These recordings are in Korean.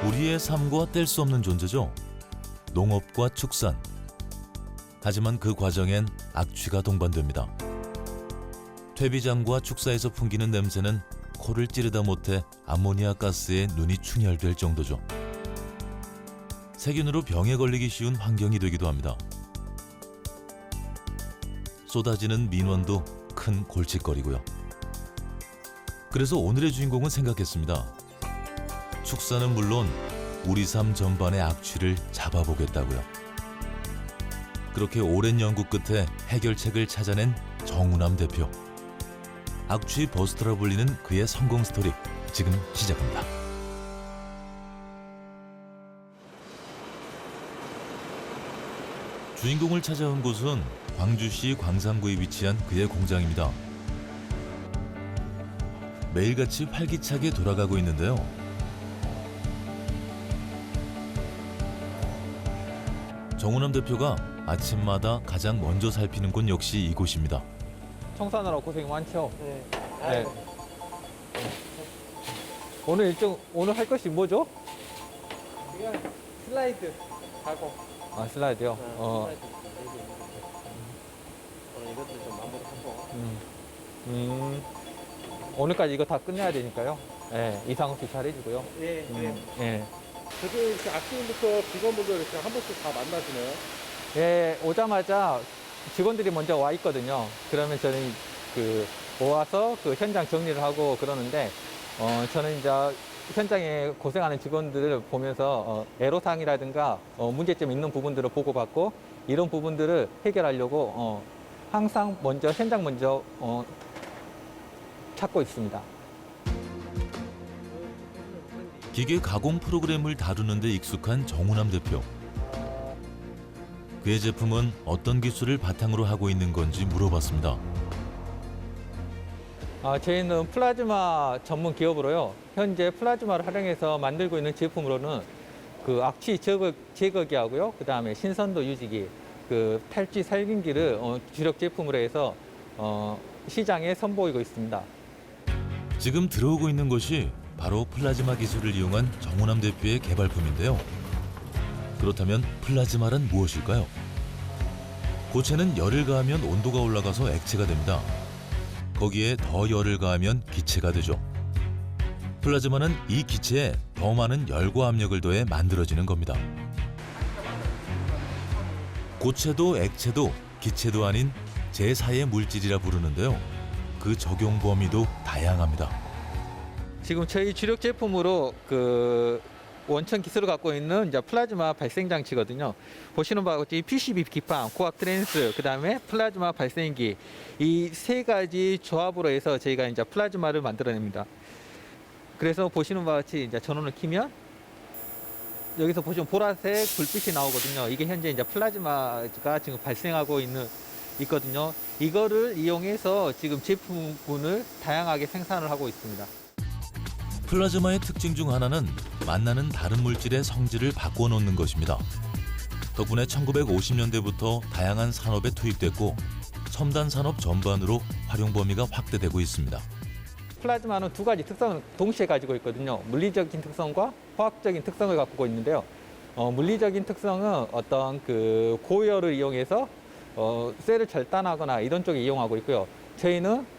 우리의 삶과 뗄 수 없는 존재죠. 농업과 축산. 하지만 그 과정엔 악취가 동반됩니다. 퇴비장과 축사에서 풍기는 냄새는 코를 찌르다 못해 암모니아 가스에 눈이 충혈될 정도죠. 세균으로 병에 걸리기 쉬운 환경이 되기도 합니다. 쏟아지는 민원도 큰 골칫거리고요. 그래서 오늘의 주인공은 생각했습니다. 축사는 물론 우리 삶 전반의 악취를 잡아보겠다고요. 그렇게 오랜 연구 끝에 해결책을 찾아낸 정운함 대표. 악취 버스터라 불리는 그의 성공 스토리 지금 시작합니다. 주인공을 찾아온 곳은 광주시 광산구에 위치한 그의 공장입니다. 매일같이 활기차게 돌아가고 있는데요. 정운함 대표가 아침마다 가장 먼저 살피는 곳 역시 이곳입니다. 청소하느라 고생이 많죠? 네. 네. 오늘 일정, 오늘 할 것이 뭐죠? 그냥 슬라이드 가고. 아, 슬라이드요? 슬라이드 여기 있는 거. 오늘 이것도 좀 마무리하고. 오늘까지 이거 다 끝내야 되니까요. 네, 이상 없이 잘 해주고요. 예, 예. 예. 그래도 이렇게 아침부터 직원분들 이렇게 한 번씩 다 만나시네요. 예, 오자마자 직원들이 먼저 와 있거든요. 그러면 저는 모아서 그 현장 정리를 하고 그러는데, 저는 이제 현장에 고생하는 직원들을 보면서 애로사항이라든가 문제점 있는 부분들을 보고받고 이런 부분들을 해결하려고 항상 현장 먼저 찾고 있습니다. 기계 가공 프로그램을 다루는 데 익숙한 정운함 대표. 그의 제품은 어떤 기술을 바탕으로 하고 있는 건지 물어봤습니다. 저희는 플라즈마 전문 기업으로요. 현재 플라즈마를 활용해서 만들고 있는 제품으로는 그 악취 제거기 하고요. 그 다음에 신선도 유지기, 그 탈취 살균기를 주력 제품으로 해서 시장에 선보이고 있습니다. 지금 들어오고 있는 것이 바로 플라즈마 기술을 이용한 정운함 대표의 개발품인데요. 그렇다면 플라즈마란 무엇일까요? 고체는 열을 가하면 온도가 올라가서 액체가 됩니다. 거기에 더 열을 가하면 기체가 되죠. 플라즈마는 이 기체에 더 많은 열과 압력을 더해 만들어지는 겁니다. 고체도 액체도 기체도 아닌 제4의 물질이라 부르는데요. 그 적용 범위도 다양합니다. 지금 저희 주력 제품으로 그 원천 기술을 갖고 있는 이제 플라즈마 발생 장치거든요. 보시는 바와 같이 PCB 기판, 고압 트랜스, 그 다음에 플라즈마 발생기 이 세 가지 조합으로 해서 저희가 이제 플라즈마를 만들어냅니다. 그래서 보시는 바와 같이 이제 전원을 켜면 여기서 보시면 보라색 불빛이 나오거든요. 이게 현재 이제 플라즈마가 지금 발생하고 있거든요. 이거를 이용해서 지금 제품군을 다양하게 생산을 하고 있습니다. 플라즈마의 특징 중 하나는 만나는 다른 물질의 성질을 바꿔놓는 것입니다. 덕분에 1950년대부터 다양한 산업에 투입됐고 첨단 산업 전반으로 활용 범위가 확대되고 있습니다. 플라즈마는 두 가지 특성을 동시에 가지고 있거든요. 물리적인 특성과 화학적인 특성을 갖고 있는데요. 물리적인 특성은 어떤 그 고열을 이용해서 셀을 절단하거나 이런 쪽에 이용하고 있고요. 저희는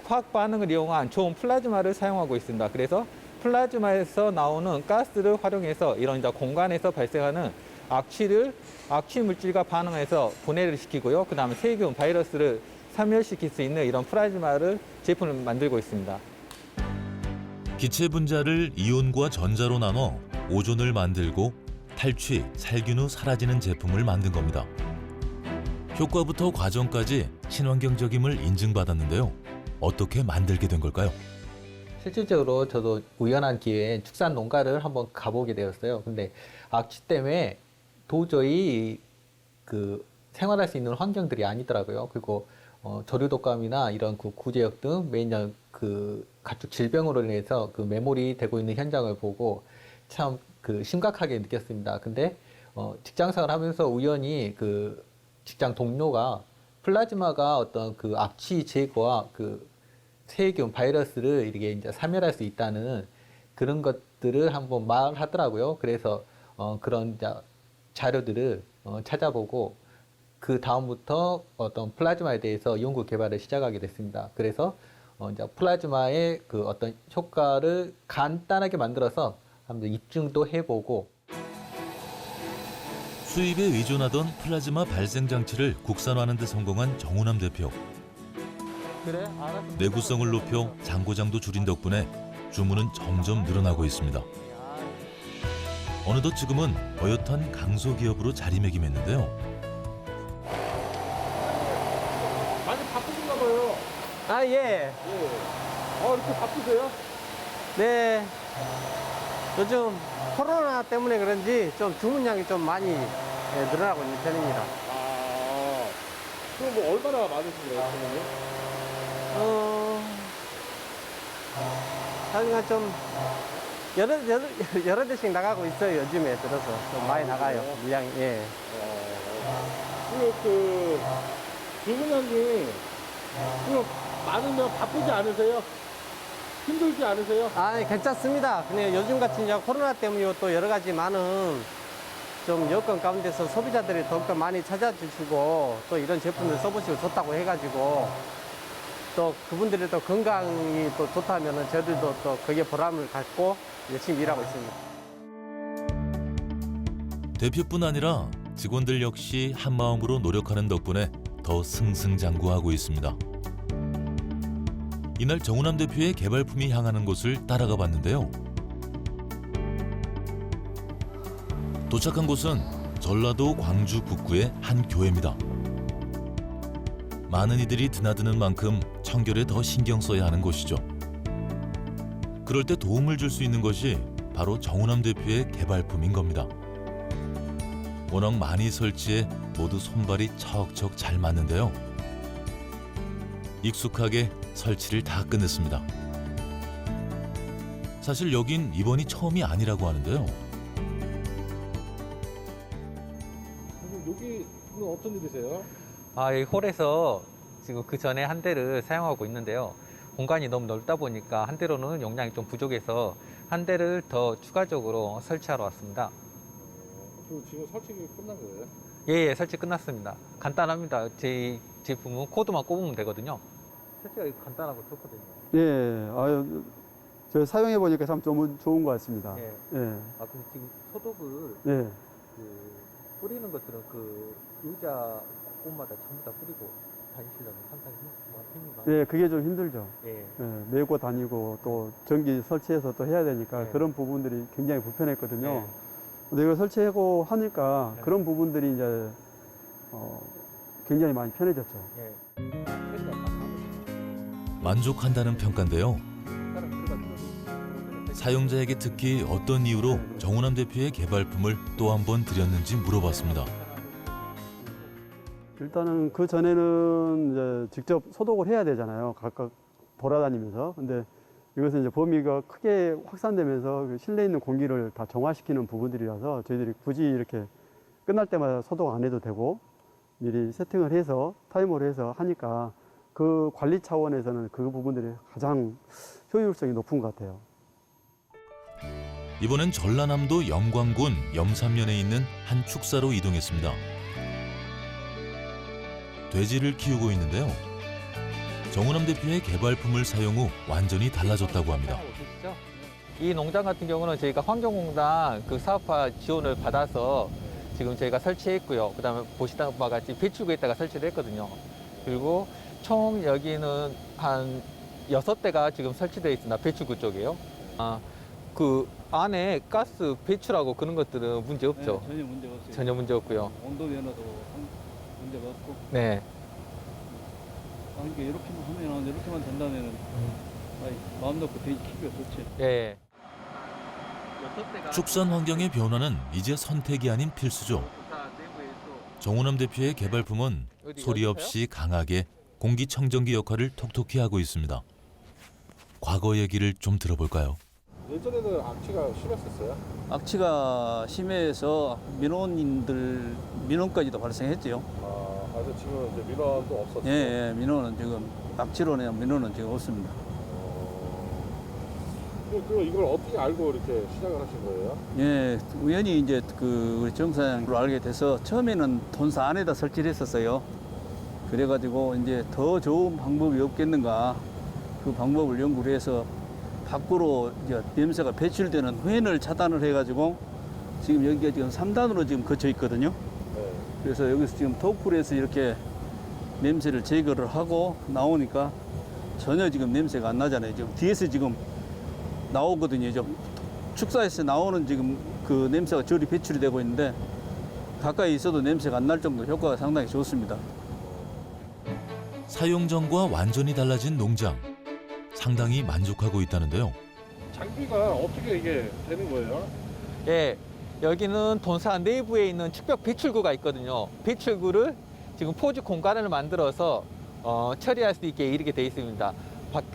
화학 반응을 이용한 좋은 플라즈마를 사용하고 있습니다. 그래서 플라즈마에서 나오는 가스를 활용해서 이런 이제 공간에서 발생하는 악취 물질과 반응해서 분해를 시키고요. 그 다음에 세균, 바이러스를 사멸시킬 수 있는 이런 플라즈마를 제품을 만들고 있습니다. 기체 분자를 이온과 전자로 나눠 오존을 만들고 탈취, 살균 후 사라지는 제품을 만든 겁니다. 효과부터 과정까지 친환경적임을 인증받았는데요. 어떻게 만들게 된 걸까요? 실질적으로 저도 우연한 기회에 축산 농가를 한번 가보게 되었어요. 근데 악취 때문에 도저히 생활할 수 있는 환경들이 아니더라고요. 그리고 저류독감이나 이런 구제역 등 매년 가축 질병으로 인해서 매몰이 되고 있는 현장을 보고 참 심각하게 느꼈습니다. 근데 직장생활 하면서 우연히 직장 동료가 플라즈마가 어떤 악취 제거와 세균, 바이러스를 이렇게 이제 사멸할 수 있다는 그런 것들을 한번 말하더라고요. 그래서 그런 자료들을 찾아보고 그 다음부터 어떤 플라즈마에 대해서 연구 개발을 시작하게 됐습니다. 그래서 이제 플라즈마의 그 어떤 효과를 간단하게 만들어서 한번 입증도 해보고. 수입에 의존하던 플라즈마 발생 장치를 국산화하는 데 성공한 정우남 대표. 그래? 알았어. 내구성을 높여 장고장도 줄인 덕분에 주문은 점점 늘어나고 있습니다. 어느덧 지금은 어엿한 강소기업으로 자리매김했는데요. 많이 바쁘신가 봐요. 아, 예. 예. 이렇게 바쁘세요? 네. 요즘 코로나 때문에 그런지 좀 주문량이 좀 많이 늘어나고 있는 편입니다. 그럼 뭐 얼마나 많으신가요, 주문이? 하여간 좀 여러 대씩 나가고 있어요, 요즘에 들어서. 좀 많이 나가요, 물량이. 예. 그 주문량이 많으면 바쁘지 않으세요? 힘들지 않으세요? 아, 괜찮습니다. 그냥 요즘 같은 이제 코로나 때문에 또 여러 가지 많은 좀 여건 가운데서 소비자들이 더욱더 많이 찾아주시고 또 이런 제품들 써보시고 좋다고 해가지고 또 그분들이 또 건강이 또 좋다면은 저희들도 또 그게 보람을 갖고 열심히 일하고 있습니다. 대표뿐 아니라 직원들 역시 한마음으로 노력하는 덕분에 더 승승장구하고 있습니다. 이날 정우남 대표의 개발품이 향하는 곳을 따라가 봤는데요. 도착한 곳은 전라도 광주 북구의 한 교회입니다. 많은 이들이 드나드는 만큼 청결에 더 신경 써야 하는 곳이죠. 그럴 때 도움을 줄 수 있는 것이 바로 정우남 대표의 개발품인 겁니다. 워낙 많이 설치해 모두 손발이 척척 잘 맞는데요. 익숙하게 설치를 다 끝냈습니다. 사실 여긴 이번이 처음이 아니라고 하는데요. 여기는 어떤 일이세요? 이 홀에서 지금 그 전에 한 대를 사용하고 있는데요. 공간이 너무 넓다 보니까 한 대로는 용량이 좀 부족해서 한 대를 더 추가적으로 설치하러 왔습니다. 지금 설치가 끝난 거예요? 예, 설치 끝났습니다. 간단합니다. 제 제품은 코드만 꼽으면 되거든요. 설치가 간단하고 좋거든요. 예, 저 사용해 보니까 참 좀 좋은 것 같습니다. 예. 예, 근데 지금 소독을 예, 뿌리는 것들은 그 의자 곳마다 전부 다 뿌리고 다니시려면 상당히 힘이 많아요. 예, 그게 좀 힘들죠. 예. 예, 메고 다니고 또 전기 설치해서 또 해야 되니까 네. 그런 부분들이 굉장히 불편했거든요. 네. 근데 이걸 설치하고 하니까 네. 그런 부분들이 이제 굉장히 많이 편해졌죠. 예. 만족한다는 평가인데요. 사용자에게 특히 어떤 이유로 정우남 대표의 개발품을 또 한 번 드렸는지 물어봤습니다. 일단은 그 전에는 이제 직접 소독을 해야 되잖아요. 각각 돌아다니면서. 근데 이것은 이제 범위가 크게 확산되면서 그 실내에 있는 공기를 다 정화시키는 부분들이라서 저희들이 굳이 이렇게 끝날 때마다 소독 안 해도 되고 미리 세팅을 해서 타이머를 해서 하니까 그 관리 차원에서는 그 부분들이 가장 효율성이 높은 것 같아요. 이번엔 전라남도 영광군 염산면에 있는 한 축사로 이동했습니다. 돼지를 키우고 있는데요. 정우남 대표의 개발품을 사용 후 완전히 달라졌다고 합니다. 이 농장 같은 경우는 저희가 환경공단 그 사업화 지원을 받아서 지금 저희가 설치했고요. 그다음에 보시던 바와 같이 배출구에다가 설치를 했거든요. 그리고 총 여기는 한 6대가 지금 설치되어 있습니다. 배출구 쪽이에요. 그 안에 가스 배출하고 그런 것들은 문제 없죠. 네, 전혀 문제가 없어요. 전혀 문제 없고요. 온도 변화도 문제가 없고, 네. 그러니까 이렇게만 하면 이렇게만 된다면은 마음 놓고 돼지 키기가 좋지. 예. 축산 환경의 변화는 이제 선택이 아닌 필수죠. 정우남 대표의 개발품은 소리 없이 강하게 공기청정기 역할을 톡톡히 하고 있습니다. 과거 얘기를 좀 들어볼까요? 예전에는 악취가 심했었어요? 악취가 심해서 민원까지도 발생했죠. 그래서 지금 이제 민원도 없었어요? 예, 민원은 지금 악취로 인한 민원은 지금 없습니다. 이걸 어떻게 알고 이렇게 시작을 하신 거예요? 예, 우연히 이제 우리 정 사장으로 알게 돼서 처음에는 돈사 안에다 설치를 했었어요. 그래가지고 이제 더 좋은 방법이 없겠는가 그 방법을 연구를 해서 밖으로 이제 냄새가 배출되는 팬을 차단을 해가지고 지금 여기가 지금 3단으로 지금 거쳐 있거든요. 네. 그래서 여기서 지금 토크에서 이렇게 냄새를 제거를 하고 나오니까 전혀 지금 냄새가 안 나잖아요. 지금 뒤에서 지금 나오거든요. 좀 축사에서 나오는 지금 그 냄새가 저리 배출이 되고 있는데 가까이 있어도 냄새가 안 날 정도 효과가 상당히 좋습니다. 사용 전과 완전히 달라진 농장. 상당히 만족하고 있다는데요. 장비가 어떻게 이게 되는 거예요? 예, 여기는 돈사 내부에 있는 축벽 배출구가 있거든요. 배출구를 지금 포주 공간을 만들어서 처리할 수 있게 이렇게 되어 있습니다.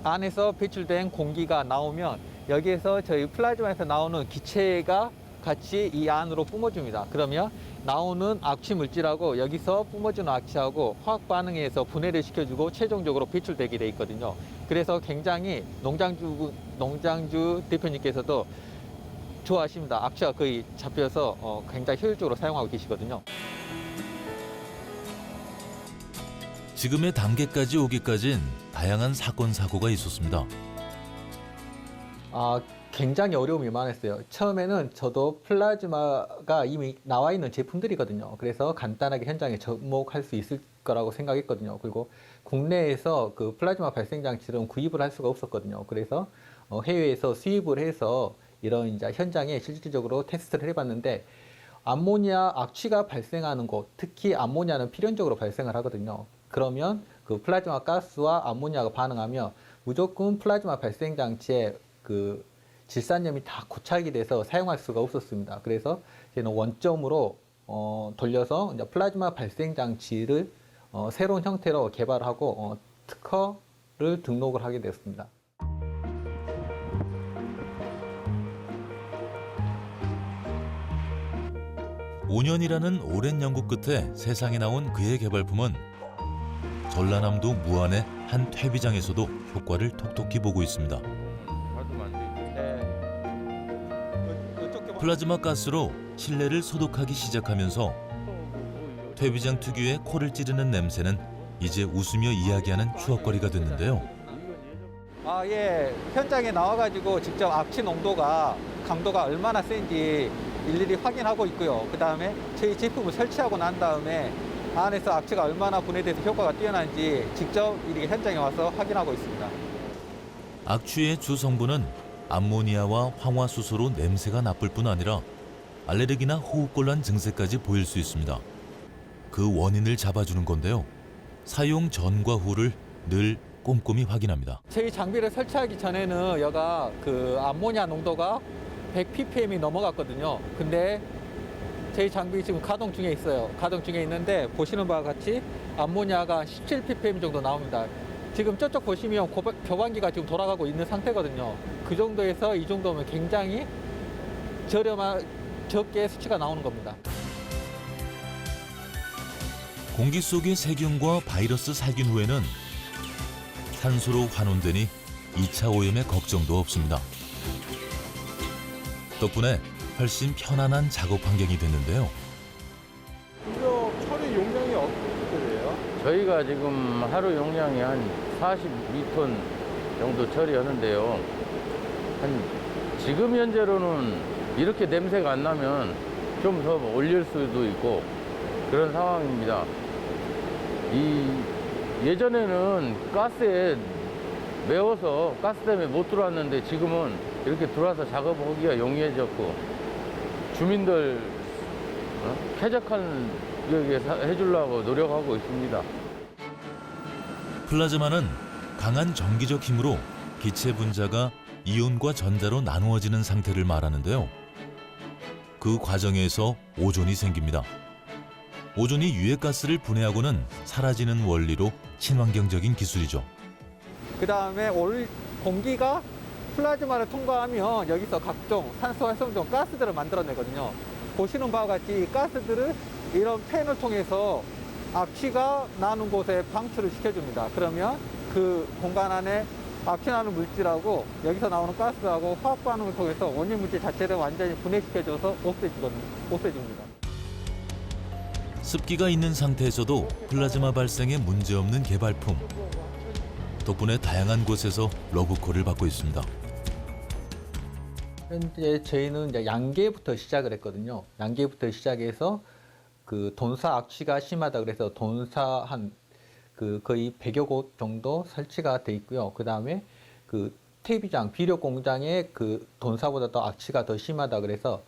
안에서 배출된 공기가 나오면 여기에서 저희 플라즈마에서 나오는 기체가 같이 이 안으로 뿜어줍니다. 그러면 나오는 악취 물질하고 여기서 뿜어주는 악취하고 화학 반응해서 분해를 시켜주고 최종적으로 배출되게 돼 있거든요. 그래서 굉장히 농장주 대표님께서도 좋아하십니다. 악취가 거의 잡혀서 굉장히 효율적으로 사용하고 계시거든요. 지금의 단계까지 오기까진 다양한 사건 사고가 있었습니다. 굉장히 어려움이 많았어요. 처음에는 저도 플라즈마가 이미 나와 있는 제품들이거든요. 그래서 간단하게 현장에 접목할 수 있을 거라고 생각했거든요. 그리고 국내에서 그 플라즈마 발생 장치를 구입을 할 수가 없었거든요. 그래서 해외에서 수입을 해서 이런 이제 현장에 실질적으로 테스트를 해봤는데 암모니아 악취가 발생하는 곳, 특히 암모니아는 필연적으로 발생을 하거든요. 그러면 그 플라즈마 가스와 암모니아가 반응하며 무조건 플라즈마 발생 장치에 그 질산염이 다 고착이 돼서 사용할 수가 없었습니다. 그래서 저는 원점으로 돌려서 이제 플라즈마 발생 장치를 새로운 형태로 개발하고 특허를 등록을 하게 됐습니다. (5년이라는) 오랜 연구 끝에 세상에 나온 그의 개발품은 전라남도 무안의 한 퇴비장에서도 효과를 톡톡히 보고 있습니다. 플라즈마 가스로 실내를 소독하기 시작하면서 퇴비장 특유의 코를 찌르는 냄새는 이제 웃으며 이야기하는 추억거리가 됐는데요. 예. 현장에 나와가지고 직접 악취 농도가 강도가 얼마나 센지 일일이 확인하고 있고요. 그 다음에 저희 제품을 설치하고 난 다음에 안에서 악취가 얼마나 분해돼서 효과가 뛰어난지 직접 이렇게 현장에 와서 확인하고 있습니다. 악취의 주 성분은 암모니아와 황화수소로 냄새가 나쁠 뿐 아니라 알레르기나 호흡곤란 증세까지 보일 수 있습니다. 그 원인을 잡아주는 건데요. 사용 전과 후를 늘 꼼꼼히 확인합니다. 저희 장비를 설치하기 전에는 여가 그 암모니아 농도가 100ppm이 넘어갔거든요. 근데 저희 장비 지금 가동 중에 있어요. 가동 중에 있는데 보시는 바와 같이 암모니아가 17ppm 정도 나옵니다. 지금 저쪽 보시면 교반기가 지금 돌아가고 있는 상태거든요. 그 정도에서 이 정도면 굉장히 적게 수치가 나오는 겁니다. 공기 속의 세균과 바이러스 살균 후에는 산소로 환원되니 2차 오염의 걱정도 없습니다. 덕분에 훨씬 편안한 작업 환경이 됐는데요. 이거 처리 용량이 어떻게 돼요? 저희가 지금 하루 용량이 한 42톤 정도 처리하는데요. 지금 현재로는 이렇게 냄새가 안 나면 좀 더 올릴 수도 있고 그런 상황입니다. 예전에는 가스에 매워서 가스 때문에 못 들어왔는데 지금은 이렇게 들어와서 작업하기가 용이해졌고 주민들 쾌적한 해주려고 노력하고 있습니다. 플라즈마는 강한 전기적 힘으로 기체 분자가 이온과 전자로 나누어지는 상태를 말하는데요. 그 과정에서 오존이 생깁니다. 오존이 유해가스를 분해하고는 사라지는 원리로 친환경적인 기술이죠. 그 다음에 공기가 플라즈마를 통과하면 여기서 각종 산소 활성종 가스들을 만들어내거든요. 보시는 바와 같이 가스들을 이런 팬을 통해서 악취가 나는 곳에 방출을 시켜줍니다. 그러면 그 공간 안에 악취나는 물질하고 여기서 나오는 가스하고 화학 반응을 통해서 원인 물질 자체를 완전히 분해시켜줘서 없애줍니다. 습기가 있는 상태에서도 플라즈마 발생에 문제없는 개발품. 덕분에 다양한 곳에서 러브콜을 받고 있습니다. 현재 저희는 이제 양계부터 시작을 했거든요. 양계부터 시작해서 그 돈사 악취가 심하다 그래서 돈사 거의 100여 곳 정도 설치가 돼 있고요. 그 다음에 그 퇴비장, 비료 공장에 그 돈사보다 더 악취가 더 심하다 그래서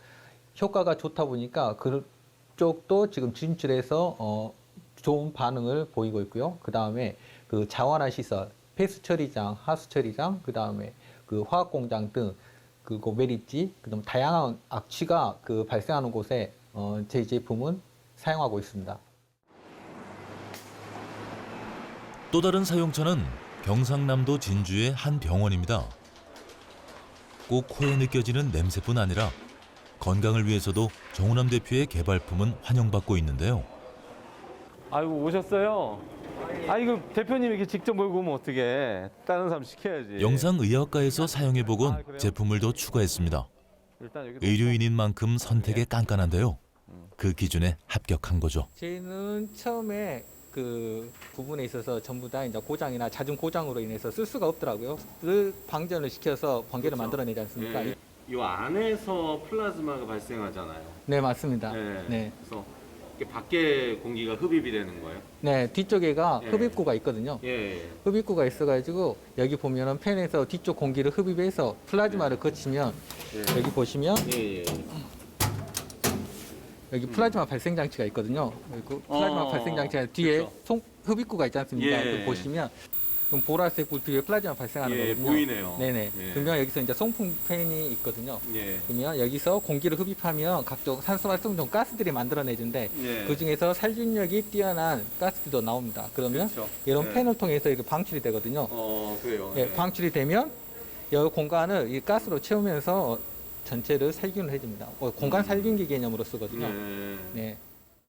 효과가 좋다 보니까 그쪽도 지금 진출해서 좋은 반응을 보이고 있고요. 그 다음에 그 자원화 시설, 폐수 처리장, 하수 처리장, 그 다음에 그 화학 공장 등 그리고 메리지, 그다음 다양한 악취가 그 발생하는 곳에 저희 제품은 사용하고 있습니다. 또 다른 사용처는 경상남도 진주의 한 병원입니다. 꼭 코에 느껴지는 냄새뿐 아니라 건강을 위해서도 정우남 대표의 개발품은 환영받고 있는데요. 아이고 오셨어요? 아이고 대표님 이렇게 직접 몰고 오면 어떡해. 다른 사람 시켜야지. 영상의학과에서 사용해보곤 제품을 더 추가했습니다. 일단 여기 의료인인 만큼 선택에 깐깐한데요. 그 기준에 합격한 거죠. 저희는 처음에 그 부분에 있어서 전부 다 이제 고장이나 잦은 고장으로 인해서 쓸 수가 없더라고요. 를 방전을 시켜서 번개를 만들어내지 않습니까? 네. 이 안에서 플라즈마가 발생하잖아요. 네, 맞습니다. 네. 네. 그래서 이게 밖에 공기가 흡입이 되는 거예요. 네, 뒤쪽에가 예. 흡입구가 있거든요. 예. 흡입구가 있어가지고 여기 보면은 팬에서 뒤쪽 공기를 흡입해서 플라즈마를 거치면 예. 여기 보시면 예. 여기 플라즈마 발생 장치가 있거든요. 그리고 플라즈마 발생 장치가 뒤에 그렇죠. 흡입구가 있지 않습니까? 예. 그 보시면 그럼 보라색 불 뒤에 플라즈마 발생하는 예, 거거든요. 보이네요. 네네. 예. 그러면 여기서 이제 송풍 팬이 있거든요. 예. 그러면 여기서 공기를 흡입하면 각종 산소 활성종 가스들이 만들어내는데 예. 그 중에서 살균력이 뛰어난 가스들도 나옵니다. 그러면 그렇죠. 이런 예. 팬을 통해서 이렇게 방출이 되거든요. 그래요. 예, 방출이 되면 이 공간을 이 가스로 채우면서 전체를 살균을 해줍니다. 공간 살균기 개념으로 쓰거든요. 예. 네.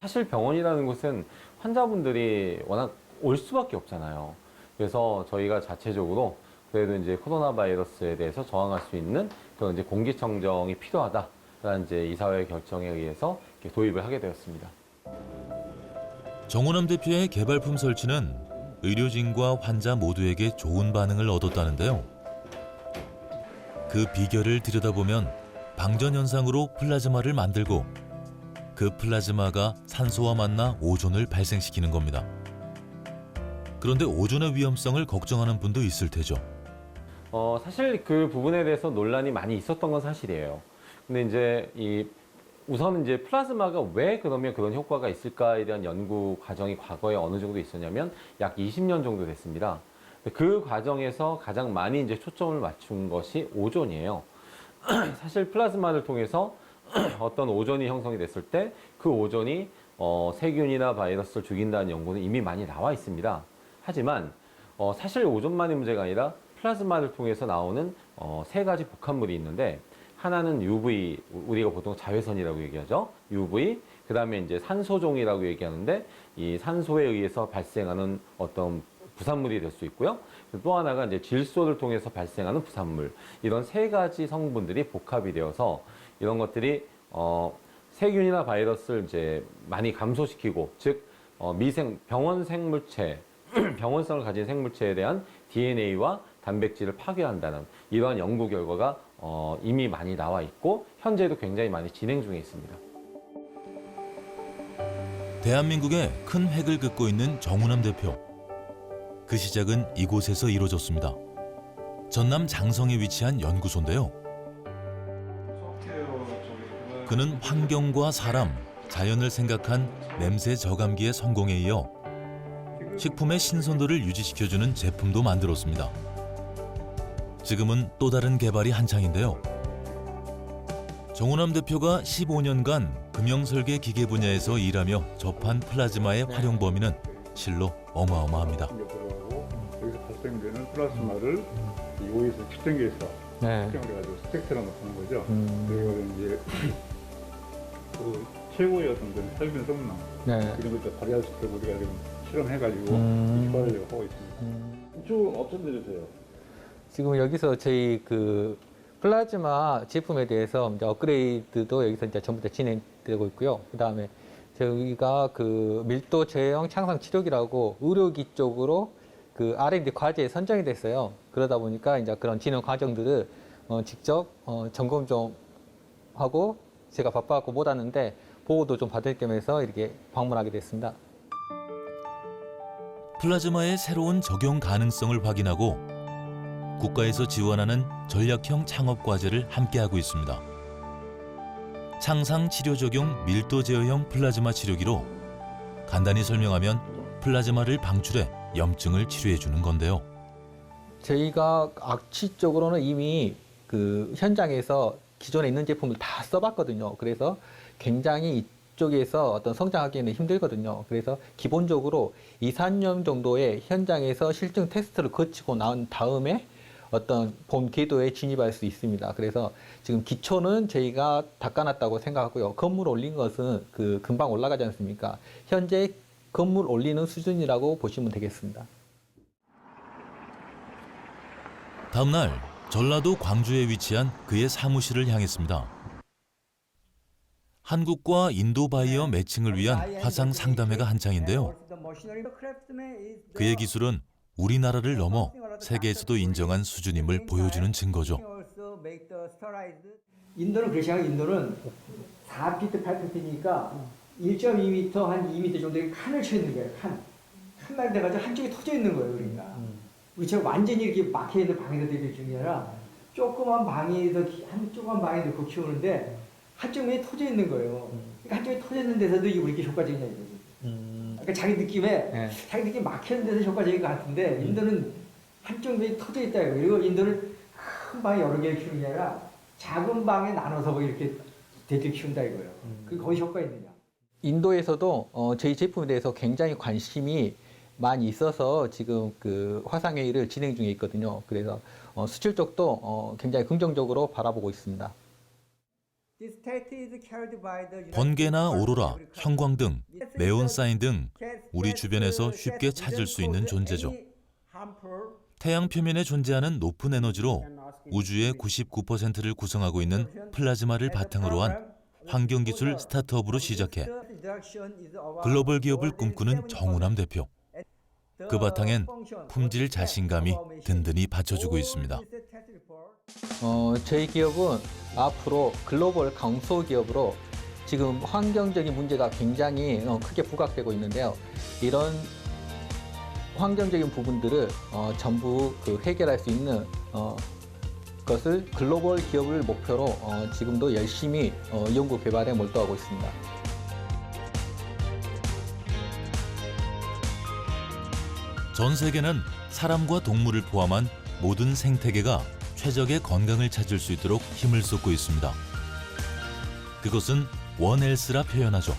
사실 병원이라는 곳은 환자분들이 워낙 올 수밖에 없잖아요. 그래서 저희가 자체적으로 그래도 이제 코로나 바이러스에 대해서 저항할 수 있는 그런 이제 공기청정이 필요하다라는 이제 이사회의 결정에 의해서 이렇게 도입을 하게 되었습니다. 정우남 대표의 개발품 설치는 의료진과 환자 모두에게 좋은 반응을 얻었다는데요. 그 비결을 들여다보면 방전 현상으로 플라즈마를 만들고 그 플라즈마가 산소와 만나 오존을 발생시키는 겁니다. 그런데 오존의 위험성을 걱정하는 분도 있을 테죠. 사실 그 부분에 대해서 논란이 많이 있었던 건 사실이에요. 근데 이제 우선 이제 플라즈마가 왜 그러면 그런 효과가 있을까에 대한 연구 과정이 과거에 어느 정도 있었냐면 약 20년 정도 됐습니다. 그 과정에서 가장 많이 이제 초점을 맞춘 것이 오존이에요. 사실 플라즈마를 통해서 어떤 오존이 형성이 됐을 때 그 오존이 세균이나 바이러스를 죽인다는 연구는 이미 많이 나와 있습니다. 하지만 사실 오존만의 문제가 아니라 플라즈마를 통해서 나오는 세 가지 복합물이 있는데 하나는 UV, 우리가 보통 자외선이라고 얘기하죠. UV, 그 다음에 이제 산소종이라고 얘기하는데 이 산소에 의해서 발생하는 어떤 부산물이 될 수 있고요. 또 하나가 이제 질소를 통해서 발생하는 부산물. 이런 세 가지 성분들이 복합이 되어서 이런 것들이 세균이나 바이러스를 이제 많이 감소시키고, 즉 병원 생물체, 병원성을 가진 생물체에 대한 DNA와 단백질을 파괴한다는 이러한 연구 결과가 이미 많이 나와 있고 현재도 굉장히 많이 진행 중에 있습니다. 대한민국에 큰 획을 긋고 있는 정우남 대표. 그 시작은 이곳에서 이루어졌습니다. 전남 장성에 위치한 연구소인데요. 그는 환경과 사람, 자연을 생각한 냄새 저감기의 성공에 이어 식품의 신선도를 유지시켜주는 제품도 만들었습니다. 지금은 또 다른 개발이 한창인데요. 정우남 대표가 15년간 금형설계 기계 분야에서 일하며 접한 플라즈마의 활용 범위는 실로 어마어마합니다. 여기서 발생되는 플라즈마를 이 오에서 측정기에서 측정해가지고 스펙트럼을 보는 거죠. 그리고 이제 그 최고의 어떤 그런 살균 성능 이런 것도 발휘할 수 있도록 우리가 지금 실험해가지고 이발을 하고 있습니다. 이쪽은 어떤 데세요? 지금 여기서 저희 그 플라즈마 제품에 대해서 이제 업그레이드도 여기서 이제 전부 다 진행되고 있고요. 그 다음에 저희가 그 밀도 제어형 창상 치료기라고 의료기 쪽으로 그 R&D 과제에 선정이 됐어요. 그러다 보니까 이제 그런 진행 과정들을 직접 점검 좀 하고 제가 바빠갖고 못 왔는데 보고도 좀 받을 겸해서 이렇게 방문하게 됐습니다. 플라즈마의 새로운 적용 가능성을 확인하고 국가에서 지원하는 전략형 창업 과제를 함께하고 있습니다. 창상 치료 적용 밀도 제어형 플라즈마 치료기로 간단히 설명하면 플라즈마를 방출해 염증을 치료해 주는 건데요. 저희가 악취 쪽으로는 이미 그 현장에서 기존에 있는 제품을 다 써봤거든요. 그래서 굉장히 이쪽에서 어떤 성장하기에는 힘들거든요. 그래서 기본적으로 2, 3년 정도의 현장에서 실증 테스트를 거치고 나온 다음에 어떤 본 궤도에 진입할 수 있습니다. 그래서 지금 기초는 저희가 닦아놨다고 생각하고요. 건물 올린 것은 그 금방 올라가지 않습니까? 현재 건물 올리는 수준이라고 보시면 되겠습니다. 다음 날 전라도 광주에 위치한 그의 사무실을 향했습니다. 한국과 인도 바이어 매칭을 위한 화상 상담회가 한창인데요. 그의 기술은 우리나라를 넘어 세계에서도 인정한 수준임을 보여주는 증거죠. 인도는 그렇죠. 인도는 4피트, 8피트니까 1.2m, 한 2m 정도의 칸을 쳐 있는 거예요. 칸만 돼가지고 한쪽이 터져 있는 거예요. 그러니까. 우리처럼 완전히 이렇게 막혀 있는 방에서 되게 중요하라 조그만 방에도 조그만 방에 넣고 키우는데 한쪽 면이 터져 있는 거예요. 그러니까 한쪽이 터져 있는 데서도 이게 왜 이렇게 효과적이냐 이거지. 그러니까 자기 느낌에 막혀 있는 데서 효과적인 것 같은데 인도는 한쪽 면이 터져 있다 이거. 그리고 인도는 큰 방에 여러 개를 키우는 게 아니라 작은 방에 나눠서 뭐 이렇게 대게 키운다 이거예요. 그게 거의 효과 있느냐. 인도에서도 저희 제품에 대해서 굉장히 관심이 많이 있어서 지금 그 화상회의를 진행 중에 있거든요. 그래서 수출 쪽도 굉장히 긍정적으로 바라보고 있습니다. 번개나 오로라, 형광 등, 네온사인 등 우리 주변에서 쉽게 찾을 수 있는 존재죠. 태양 표면에 존재하는 높은 에너지로 우주의 99%를 구성하고 있는 플라즈마를 바탕으로 한 환경기술 스타트업으로 시작해 글로벌 기업을 꿈꾸는 정운함 대표. 그 바탕엔 품질 자신감이 든든히 받쳐주고 있습니다. 저희 기업은 앞으로 글로벌 강소기업으로 지금 환경적인 문제가 굉장히 크게 부각되고 있는데요. 이런 환경적인 부분들을 전부 해결할 수 있는 것을 글로벌 기업을 목표로 지금도 열심히 연구 개발에 몰두하고 있습니다. 전 세계는 사람과 동물을 포함한 모든 생태계가 최적의 건강을 찾을 수 있도록 힘을 쏟고 있습니다. 그것은 원헬스라 표현하죠.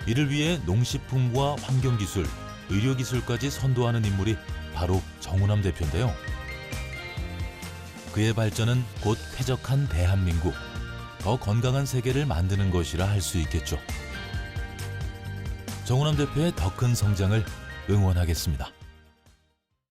이를 위해 농식품과 환경기술, 의료기술까지 선도하는 인물이 바로 정운함 대표인데요. 그의 발전은 곧 쾌적한 대한민국, 더 건강한 세계를 만드는 것이라 할 수 있겠죠. 정운함 대표의 더 큰 성장을 응원하겠습니다.